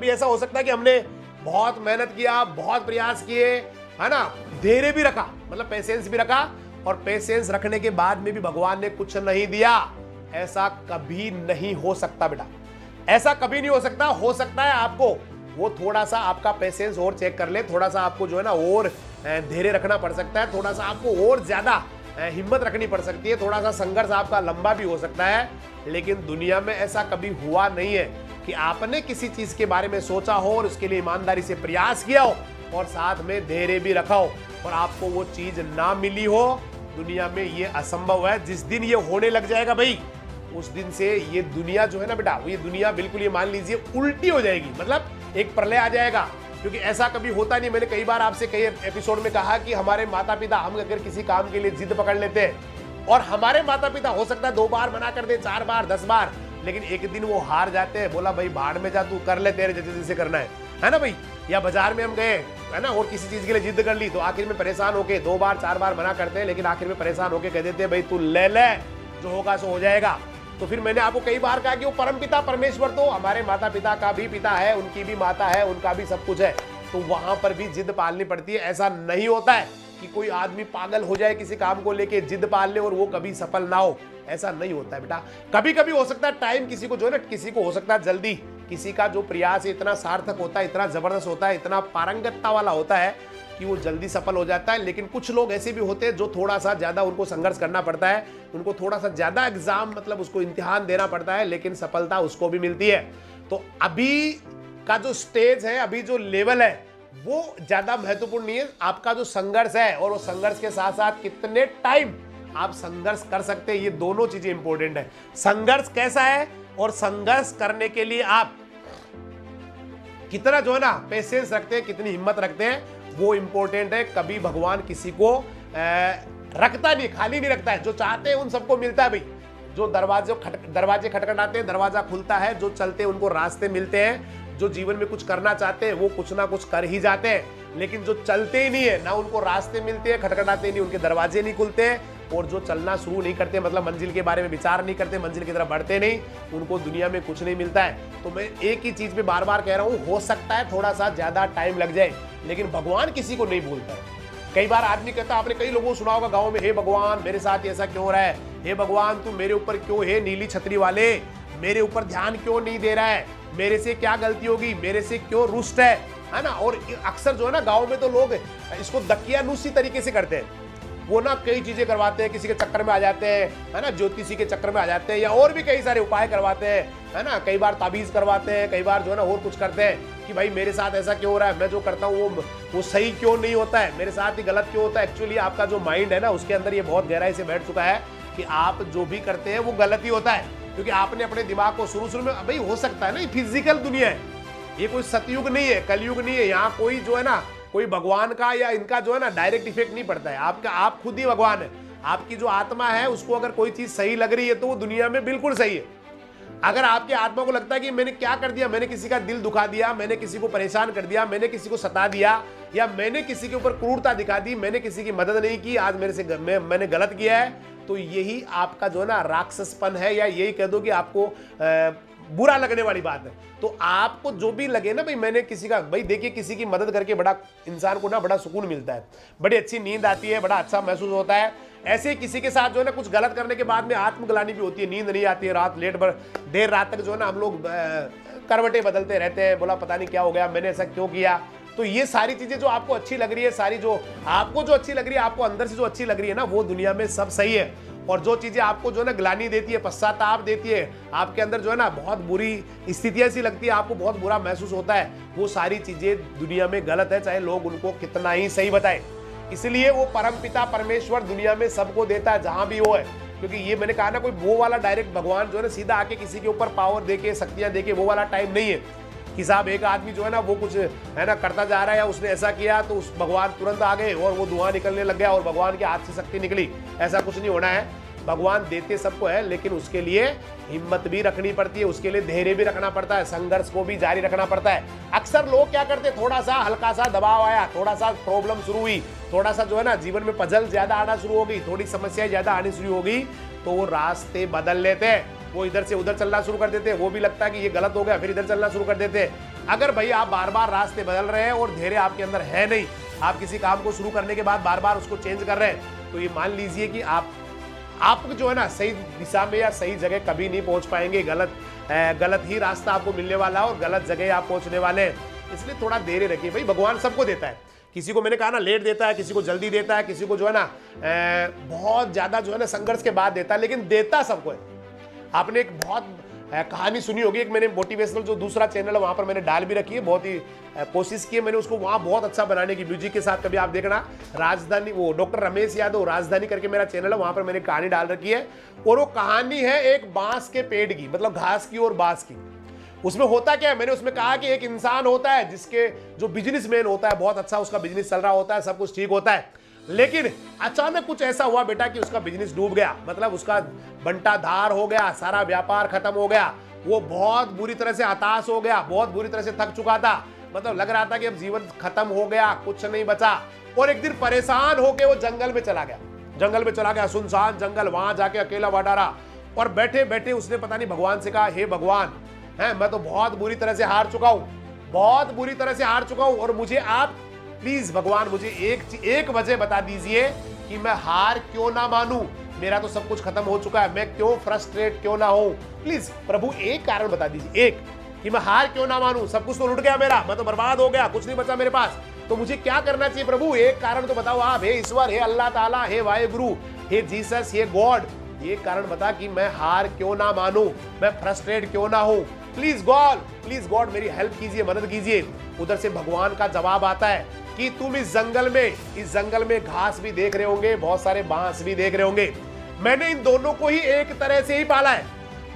कभी ऐसा हो सकता है कि हमने बहुत मेहनत किया, बहुत प्रयास किए, है ना, धैर्य भी रखा, मतलब पेशेंस भी रखा, और पेशेंस रखने के बाद में भी भगवान ने कुछ नहीं दिया। ऐसा कभी नहीं हो सकता बेटा, ऐसा कभी नहीं हो सकता। हो सकता है आपको वो थोड़ा सा आपका पेशेंस और चेक कर ले, थोड़ा सा आपको जो है ना और धैर्य रखना पड़ सकता है, थोड़ा सा आपको और ज्यादा हिम्मत रखनी पड़ सकती है, थोड़ा सा संघर्ष आपका लंबा भी हो सकता है। लेकिन दुनिया में ऐसा कभी हुआ नहीं है कि आपने किसी चीज के बारे में सोचा हो और उसके लिए ईमानदारी से प्रयास किया हो और साथ में धैर्य भी रखा हो और आपको वो चीज ना मिली हो। दुनिया में ये असंभव है। जिस दिन ये होने लग जाएगा भाई, उस दिन से ये दुनिया जो है ना बेटा, ये दुनिया बिल्कुल, ये मान लीजिए उल्टी हो जाएगी, मतलब एक प्रलय आ जाएगा। क्योंकि ऐसा कभी होता नहीं। मैंने कई बार आपसे कई एपिसोड में कहा कि हमारे माता पिता, हम अगर किसी काम के लिए जिद पकड़ लेते हैं और हमारे माता पिता हो सकता है 2 बार मना कर दे, 4 बार, 10 बार, लेकिन एक दिन वो हार जाते हैं, बोला भाई भाड़ में जा, तू कर ले, तेरे जैसे जैसे करना है ना भाई। या बाजार में हम गए, है ना, और किसी चीज के लिए जिद कर ली, तो आखिर में परेशान होके 2 बार 4 बार मना करते हैं, लेकिन आखिर में परेशान होके कह देते हैं भाई तू ले ले, जो होगा सो हो जाएगा। तो फिर मैंने आपको कई बार कहा कि वो परम पिता परमेश्वर तो हमारे माता पिता का भी पिता है, उनकी भी माता है, उनका भी सब कुछ है, तो वहां पर भी जिद पालनी पड़ती है। ऐसा नहीं होता है कि कोई आदमी पागल हो जाए किसी काम को लेके, जिद पाल ले और वो कभी सफल ना हो, ऐसा नहीं होता है बेटा। कभी कभी हो सकता है टाइम किसी को जो है ना, किसी को हो सकता है जल्दी, किसी का जो प्रयास है इतना सार्थक होता है, इतना जबरदस्त होता है, इतना पारंगतता वाला होता है कि वो जल्दी सफल हो जाता है। लेकिन कुछ लोग ऐसे भी होते हैं जो थोड़ा सा ज्यादा उनको संघर्ष करना पड़ता है, उनको थोड़ा सा ज्यादा एग्जाम, मतलब उसको इम्तिहान देना पड़ता है, लेकिन सफलता उसको भी मिलती है। तो अभी का जो स्टेज है, अभी जो लेवल है, वो ज्यादा महत्वपूर्ण नहीं है। आपका जो संघर्ष है और वो संघर्ष के साथ साथ कितने टाइम आप संघर्ष कर सकते हैं, ये दोनों चीजें इंपॉर्टेंट है। संघर्ष कैसा है और संघर्ष करने के लिए आप कितना जो है ना पेशेंस रखते हैं, कितनी हिम्मत रखते हैं, वो इंपॉर्टेंट है। कभी भगवान किसी को रखता नहीं, खाली नहीं रखता है। जो चाहते हैं उन सबको मिलता है भाई। जो दरवाजे खटखटाते हैं, दरवाजा खुलता है। जो चलते हैं उनको रास्ते मिलते हैं। जो जीवन में कुछ करना चाहते हैं वो कुछ ना कुछ कर ही जाते हैं। लेकिन जो चलते ही नहीं है, ना उनको रास्ते मिलते हैं, खटखटाते नहीं, उनके दरवाजे नहीं खुलते हैं, और जो चलना शुरू नहीं करते, मतलब मंजिल के बारे में विचार नहीं करते, मंजिल की तरफ बढ़ते नहीं, उनको दुनिया में कुछ नहीं मिलता है। तो मैं एक ही चीज पे बार बार कह रहा हूं, हो सकता है थोड़ा सा ज्यादा टाइम लग जाए, लेकिन भगवान किसी को नहीं भूलता है। कई बार आदमी कहता है, आपने कई लोगों को सुना होगा गाँव में, हे भगवान मेरे साथ ऐसा क्यों हो रहा है, हे भगवान तू मेरे ऊपर क्यों, हे नीली छतरी वाले मेरे ऊपर ध्यान क्यों नहीं दे रहा है, मेरे से क्या गलती होगी, मेरे से क्यों रुष्ट है ना। और अक्सर जो है ना गांव में तो लोग इसको दकियानुसी तरीके से करते हैं। वो ना कई चीजें करवाते हैं, किसी के चक्कर में आ जाते हैं, है ना, ज्योतिषी के चक्कर में आ जाते हैं, या और भी कई सारे उपाय करवाते हैं, है ना। कई बार ताबीज करवाते हैं, कई बार जो है ना और कुछ करते हैं कि भाई मेरे साथ ऐसा क्यों हो रहा है, मैं जो करता हूँ वो सही क्यों नहीं होता है, मेरे साथ ही गलत क्यों होता है। एक्चुअली आपका जो माइंड है ना, उसके अंदर ये बहुत गहराई से बैठ चुका है कि आप जो भी करते हैं वो गलत ही होता है। क्योंकि आपने अपने दिमाग को शुरू में, भाई हो सकता है ना, ये फिजिकल दुनिया है, ये कोई सतयुग नहीं है, कलयुग नहीं है। यहाँ कोई जो है ना, कोई भगवान का या इनका जो है ना डायरेक्ट इफेक्ट नहीं पड़ता है। आपका, आप खुद ही भगवान है। आपकी जो आत्मा है उसको अगर कोई चीज सही लग रही है तो वो दुनिया में बिल्कुल सही है। अगर आपके आत्मा को लगता है कि मैंने क्या कर दिया, मैंने किसी का दिल दुखा दिया, मैंने किसी को परेशान कर दिया, मैंने किसी को सता दिया, या मैंने किसी के ऊपर क्रूरता दिखा दी, मैंने किसी की मदद नहीं की, आज मेरे से मैंने गलत किया है, तो यही आपका जो है ना राक्षसपन है, या यही कह दो कि आपको बुरा लगने वाली बात है। तो आपको जो भी लगे ना, भाई मैंने किसी का, भाई देखिए किसी की मदद करके बड़ा इंसान को ना बड़ा सुकून मिलता है, बड़ी अच्छी नींद आती है, बड़ा अच्छा महसूस होता है। ऐसे ही किसी के साथ जो है ना कुछ गलत करने के बाद में आत्मग्लानि भी होती है, नींद नहीं आती है, रात देर रात तक जो है ना हम लोग करवटें बदलते रहते हैं, बोला पता नहीं क्या हो गया, मैंने ऐसा क्यों किया। तो ये सारी चीजें जो आपको अच्छी लग रही है, सारी जो आपको जो अच्छी लग रही है, आपको अंदर से जो अच्छी लग रही है ना, वो दुनिया में सब सही है। और जो चीजें आपको जो है ना ग्लानि देती है, पश्चाताप देती है, आपके अंदर जो है ना बहुत बुरी स्थितियां सी लगती है, आपको बहुत बुरा महसूस होता है, वो सारी चीजें दुनिया में गलत है, चाहे लोग उनको कितना ही सही बताए। इसलिए वो परम पिता परमेश्वर दुनिया में सबको देता है, जहां भी वो है। क्योंकि ये मैंने कहा ना, कोई वो वाला डायरेक्ट भगवान जो है ना सीधा आके किसी के ऊपर पावर देके, शक्तियां देके, वो वाला टाइम नहीं है कि साहब एक आदमी जो है ना वो कुछ है ना करता जा रहा है, उसने ऐसा किया तो उस भगवान तुरंत आ गए और वो धुआं निकलने लग गया और भगवान के हाथ से शक्ति निकली। ऐसा कुछ नहीं होना है। भगवान देते सबको है, लेकिन उसके लिए हिम्मत भी रखनी पड़ती है, उसके लिए धैर्य भी रखना पड़ता है, संघर्ष को भी जारी रखना पड़ता है। अक्सर लोग क्या करते, थोड़ा सा हल्का सा दबाव आया, थोड़ा सा प्रॉब्लम शुरू हुई, थोड़ा सा जो है ना जीवन में पजल ज्यादा आना शुरू हो गई, थोड़ी समस्याएं ज्यादा आनी शुरू हो गई, तो वो रास्ते बदल लेते हैं, वो इधर से उधर चलना शुरू कर देते हैं। वो भी लगता है कि ये गलत हो गया, फिर इधर चलना शुरू कर देते हैं। अगर भाई आप बार बार रास्ते बदल रहे हैं और धैर्य आपके अंदर है नहीं, आप किसी काम को शुरू करने के बाद बार बार उसको चेंज कर रहे हैं, तो ये मान लीजिए कि आप जो है ना सही दिशा में या सही जगह कभी नहीं पहुंच पाएंगे। गलत ही रास्ता आपको मिलने वाला है और गलत जगह आप पहुंचने वाले हैं। इसलिए थोड़ा देर रखिए। भाई भगवान सबको देता है, किसी को मैंने कहा ना लेट देता है, किसी को जल्दी देता है, किसी को जो है ना बहुत ज्यादा जो है ना संघर्ष के बाद देता है, लेकिन देता सबको है। आपने एक बहुत कहानी सुनी होगी, एक मैंने मोटिवेशनल जो दूसरा चैनल है वहां पर मैंने डाल भी रखी है, बहुत ही कोशिश की है मैंने उसको वहां बहुत अच्छा बनाने की, म्यूजिक के साथ। कभी आप देखना, राजधानी, वो डॉक्टर रमेश यादव राजधानी करके मेरा चैनल है, वहां पर मैंने कहानी डाल रखी है। और वो कहानी है एक बांस के पेड़ की, मतलब घास की और बांस की। उसमें होता क्या है, मैंने उसमें कहा कि एक इंसान होता है जिसके जो बिजनेसमैन होता है, बहुत अच्छा उसका बिजनेस चल रहा होता है, सब कुछ ठीक होता है, लेकिन अचानक कुछ ऐसा हुआ बेटा कि उसका बिजनेस डूब गया, मतलब उसका बंटा धार हो गया, सारा व्यापार खत्म हो गया। वो बहुत बुरी तरह से हताश हो गया, बहुत बुरी तरह से थक चुका था, मतलब लग रहा था कि अब जीवन खत्म हो गया, कुछ नहीं बचा। और एक दिन परेशान होकर वो जंगल में चला गया, सुनसान जंगल, वहां जाके अकेला बैठा रहा। और बैठे बैठे उसने पता नहीं भगवान से कहा, हे भगवान, मैं तो बहुत बुरी तरह से हार चुका हूं, और मुझे आप प्लीज भगवान मुझे एक वजह बता दीजिए कि मैं हार क्यों ना मानूं। मेरा तो सब कुछ खत्म हो चुका है, मैं क्यों फ्रस्ट्रेट क्यों ना हूं। प्लीज प्रभु एक कारण बता दीजिए, एक कि मैं हार क्यों ना मानूं। सब कुछ तो लुट गया मेरा, मैं तो बर्बाद हो गया, कुछ नहीं बचा मेरे पास, तो मुझे क्या करना चाहिए प्रभु, एक कारण तो बताओ आप। हे ईश्वर, हे अल्लाह ताला, हे वाहेगुरु, हे जीसस, हे गॉड, ये कारण बता कि मैं हार क्यों ना मानूं, मैं फ्रस्ट्रेट क्यों ना हूं। प्लीज गॉड मेरी हेल्प कीजिए, मदद कीजिए। उधर से भगवान का जवाब आता है कि तुम इस जंगल में घास भी देख रहे होंगे, बहुत सारे बांस भी देख रहे होंगे। मैंने इन दोनों को ही एक तरह से ही पाला है।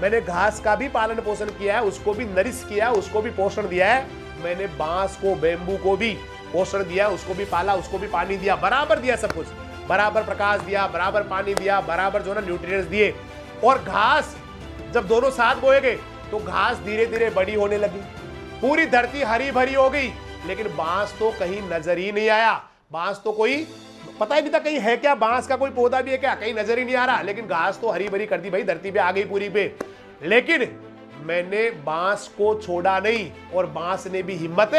मैंने घास का भी पालन पोषण किया है, उसको भी नरिश किया, उसको भी पोषण दिया है। मैंने बांस को, बेम्बू को भी पोषण दिया, उसको भी पाला, उसको भी पानी दिया, बराबर दिया, सब कुछ बराबर प्रकाश दिया, बराबर पानी दिया, बराबर जो है ना न्यूट्रिएंट्स दिए। और घास जब दोनों साथ बोए गए तो घास धीरे धीरे बड़ी होने लगी, पूरी धरती हरी भरी हो गई, लेकिन बांस तो कहीं नजर ही नहीं आया। बांस तो कोई पता ही नहीं था कहीं है क्या, बांस का कोई पौधा भी है क्या, कहीं नजर ही नहीं आ रहा। लेकिन घास तो हरी भरी कर दी भाई, धरती पे आ गई पूरी पे। लेकिन मैंने बांस को छोड़ा नहीं और बांस ने भी हिम्मत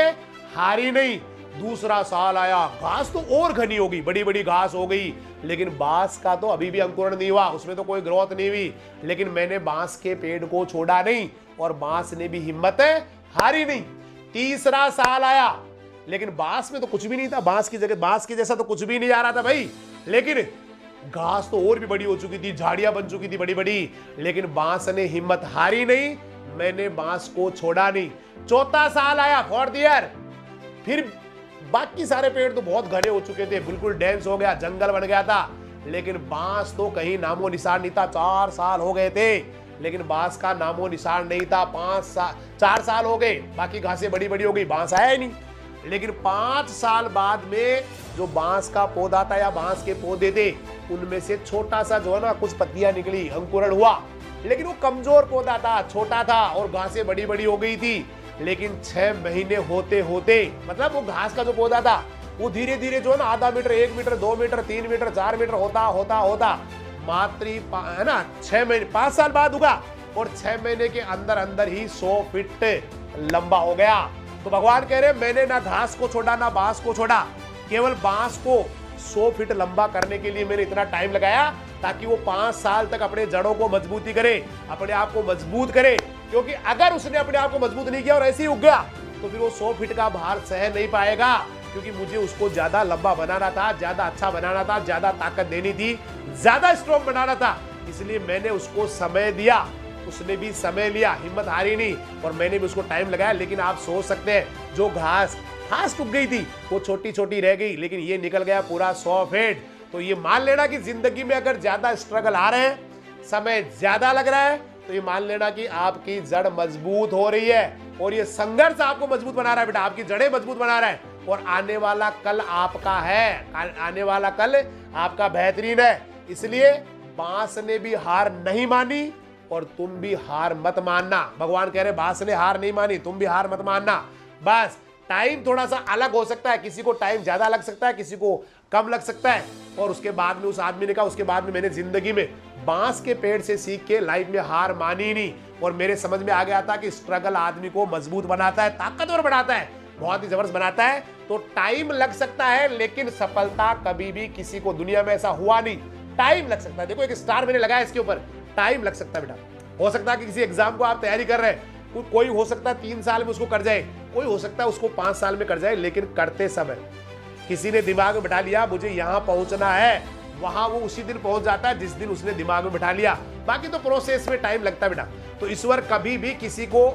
हारी नहीं। दूसरा साल आया, घास तो और घनी हो गई, बड़ी बड़ी घास हो गई, लेकिन बांस का तो अभी भी अंकुरण नहीं हुआ, उसमें तो कोई ग्रोथ नहीं हुई। लेकिन मैंने बांस के पेड़ को छोड़ा नहीं और बांस ने भी हिम्मत हारी नहीं। तीसरा साल आया, लेकिन बांस में तो कुछ भी नहीं था, बांस की जगह बांस के जैसा तो कुछ भी नहीं आ रहा था भाई। लेकिन घास तो और भी बड़ी हो चुकी थी, झाड़ियां बन चुकी थी बड़ी बड़ी, लेकिन बांस ने हिम्मत हारी नहीं, मैंने बांस को छोड़ा नहीं। चौथा साल आया, फोर्थ ईयर, फिर बाकी सारे पेड़ तो बहुत घने हो चुके थे, बिल्कुल डेंस हो गया, जंगल बन गया था, लेकिन बांस तो कहीं नामो निशान नहीं था। 4 साल हो गए थे, लेकिन बांस का नामो निशान नहीं था। 4 साल हो गए, बाकी घासें बड़ी बड़ी हो गई, बांस आया ही नहीं। लेकिन 5 साल बाद में जो बांस का पौधा था या बांस के पौधे थे, उनमें से छोटा सा जो है ना कुछ पत्तियां निकली, अंकुरण हुआ, लेकिन वो कमजोर पौधा था, छोटा था और घासें बड़ी बड़ी हो गई थी। लेकिन 6 महीने होते होते, मतलब वो घास का जो पौधा था वो धीरे धीरे जो है ना आधा metre, 1 metre, 2 metre, 3 metre, 4 metre होता मात्र है ना 6 महीने, 5 साल बाद उगा और 6 महीने के अंदर अंदर ही 100 फीट लंबा हो गया। तो भगवान कह रहे मैंने ना घास को छोड़ा ना बांस को छोड़ा, केवल बांस को 100 फीट लंबा करने के लिए मैंने इतना टाइम लगाया ताकि वो 5 साल तक अपने जड़ों को मजबूती करे, अपने आप को मजबूत करे। क्योंकि अगर उसने अपने आप को मजबूत नहीं किया और ऐसे ही उग गया तो फिर वो 100 फीट का भार सह नहीं पाएगा, क्योंकि मुझे उसको ज्यादा लंबा बनाना था, ज्यादा अच्छा बनाना था, ज्यादा ताकत देनी थी, ज्यादा स्ट्रॉन्ग बनाना था। इसलिए मैंने उसको समय दिया, उसने भी समय लिया, हिम्मत हारी नहीं और मैंने भी उसको टाइम लगाया। लेकिन आप सोच सकते हैं जो घास उग गई थी वो छोटी छोटी रह गई, लेकिन ये निकल गया पूरा 100 फीट। तो ये मान लेना कि जिंदगी में अगर ज्यादा स्ट्रगल आ रहे हैं, समय ज्यादा लग रहा है, तो ये मान लेना कि आपकी जड़ मजबूत हो रही है और ये संघर्ष आपको मजबूत बना रहा है बेटा, आपकी जड़ें मजबूत बना रहा है। और आने वाला कल आपका है, आने वाला कल आपका बेहतरीन है। इसलिए बांस ने भी हार नहीं मानी और तुम भी हार मत मानना। भगवान कह रहे बांस ने हार नहीं मानी, तुम भी हार मत मानना। बस टाइम थोड़ा सा अलग हो सकता है, किसी को टाइम ज्यादा लग सकता है, किसी को कम लग सकता है। और उसके बाद में उस आदमी ने कहा, उसके बाद में मैंने जिंदगी में बांस के पेड़ से सीख के लाइफ में हार मानी नहीं, और मेरे समझ में आ गया था कि स्ट्रगल आदमी को मजबूत बनाता है, ताकतवर बनाता है, बहुत ही जबरदस्त बनाता है। तो टाइम लग सकता है, लेकिन सफलता कभी भी किसी को दुनिया में ऐसा हुआ नहीं, टाइम लग सकता है। देखो एक स्टार मैंने लगाया इसके ऊपर, टाइम लग सकता है बेटा। हो सकता है कि किसी एग्जाम को आप तैयारी कर रहे हैं, कोई हो सकता है 3 साल में उसको कर जाए, कोई हो सकता है उसको 5 साल में कर जाए, लेकिन करते समय किसी ने दिमाग में बिठा लिया मुझे यहां पहुंचना है, वहां वो उसी दिन पहुंच जाता है जिस दिन उसने दिमाग में बिठा लिया। बाकी तो प्रोसेस में टाइम लगता है बेटा। तो ईश्वर कभी भी किसी को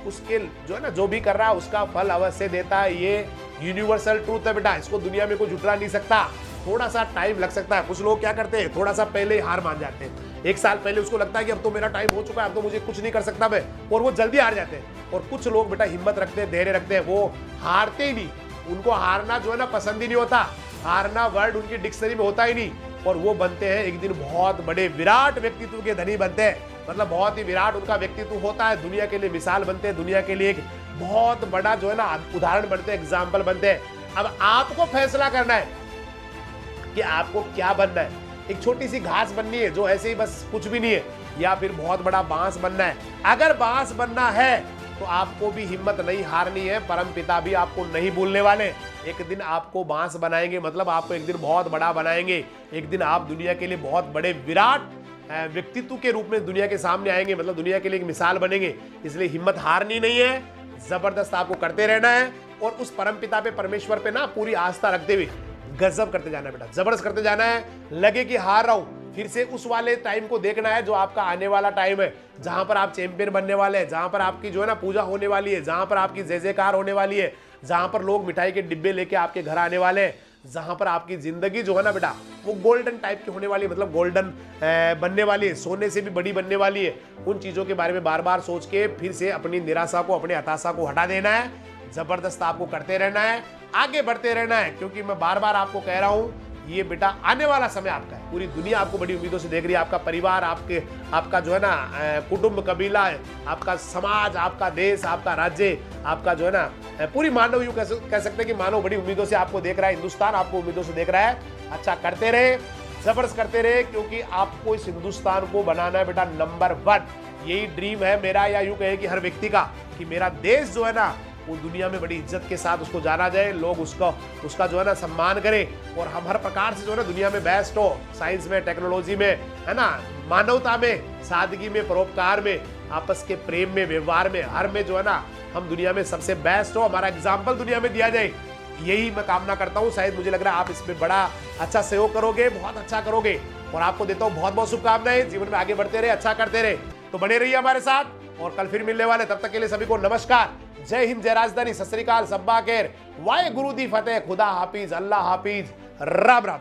उसके जो है ना, जो भी कर रहा है उसका फल अवश्य देता है। ये यूनिवर्सल ट्रूथ है बेटा, इसको दुनिया में कोई झुठला नहीं सकता। थोड़ा सा टाइम लग सकता है। कुछ लोग क्या करते हैं, थोड़ा सा पहले ही हार मान जाते हैं। 1 साल पहले उसको लगता है कि अब तो मेरा टाइम हो चुका है, अब तो मुझे कुछ नहीं कर सकता मैं, और वो जल्दी हार जाते हैं। और कुछ लोग बेटा हिम्मत रखते हैं, धैर्य रखते हैं, वो हारते ही नहीं। उनको हारना जो है ना पसंद ही नहीं होता, हारना वर्ड उनकी डिक्शनरी में होता ही नहीं, और वो बनते हैं एक दिन बहुत बड़े विराट व्यक्तित्व के धनी बनते हैं। मतलब बहुत ही विराट उनका व्यक्तित्व होता है, दुनिया के लिए मिसाल बनते हैं, दुनिया के लिए एक बहुत बड़ा जो है ना उदाहरण बनते हैं, एग्जाम्पल बनते हैं। अब आपको फैसला करना है कि आपको क्या बनना है। एक छोटी सी घास बननी है जो ऐसे ही बस कुछ भी नहीं है, या फिर बहुत बड़ा बांस बनना है। अगर बांस बनना है तो आपको भी हिम्मत नहीं हारनी है, परम पिता भी आपको नहीं भूलने वाले। एक दिन आपको बांस बनाएंगे, मतलब आपको एक दिन बहुत बड़ा बनाएंगे। एक दिन आप दुनिया के लिए बहुत बड़े विराट व्यक्तित्व के रूप में दुनिया के सामने आएंगे, मतलब दुनिया के लिए एक मिसाल बनेंगे। इसलिए हिम्मत हारनी नहीं है, जबरदस्त आपको करते रहना है, और उस परम पिता पे, परमेश्वर पे ना पूरी आस्था रखते हुए गजब करते जाना है बेटा, जबरदस्त करते जाना है। लगे कि हार रहा हूं, फिर से उस वाले टाइम को देखना है जो आपका आने वाला टाइम है, जहां पर आप चैंपियन बनने वाले हैं, जहां पर आपकी जो है ना पूजा होने वाली है, जहां पर आपकी जय जयकार होने वाली है, जहां पर लोग मिठाई के डिब्बे लेके आपके घर आने वाले हैं, जहां पर आपकी जिंदगी जो है ना बेटा वो गोल्डन टाइप की होने वाली है, मतलब गोल्डन बनने वाली है, सोने से भी बड़ी बनने वाली है। उन चीजों के बारे में बार बार सोच के फिर से अपनी निराशा को, अपने हताशा को हटा देना है। जबरदस्त आपको करते रहना है, आगे बढ़ते रहना है, क्योंकि मैं बार बार आपको कह रहा हूं ये बेटा आने वाला समय आपका है। पूरी दुनिया आपको बड़ी उम्मीदों से देख रही है, आपका परिवार, आपका जो है ना कुटुंब, कबीला है, आपका समाज, आपका देश, आपका राज्य, आपका जो है ना पूरी मानव, यूं कह सकते हैं कि मानव बड़ी उम्मीदों से आपको देख रहा है, हिंदुस्तान आपको उम्मीदों से देख रहा है। अच्छा करते रहे, जबरदस्त करते रहे, क्योंकि आपको इस हिंदुस्तान को बनाना है बेटा नंबर 1। यही ड्रीम है मेरा, या यूं कहे कि हर व्यक्ति का, कि मेरा देश जो है ना वो दुनिया में बड़ी इज्जत के साथ उसको जाना जाए, लोग उसका जो है ना सम्मान करें, और हम हर प्रकार से जो है ना दुनिया में बेस्ट हो, साइंस में, टेक्नोलॉजी में, है ना, मानवता में, सादगी में, परोपकार में, आपस के प्रेम में, व्यवहार में, हर में जो है ना हम दुनिया में सबसे बेस्ट हो, हमारा एग्जाम्पल दुनिया में दिया जाए। यही मैं कामना करता हूँ। शायद मुझे लग रहा है आप इसमें बड़ा अच्छा सहयोग करोगे, बहुत अच्छा करोगे, और आपको देता हूँ बहुत बहुत शुभकामनाएं। जीवन में आगे बढ़ते रहे, अच्छा करते रहे, तो बने रहिए हमारे साथ, और कल फिर मिलने वाले। तब तक के लिए सभी को नमस्कार, जय हिंद, जय राजधानी, सत श्री अकाल, सब्बा खैर, वाहे गुरु दी फतेह, खुदा हाफिज, अल्लाह हाफिज, राम राम।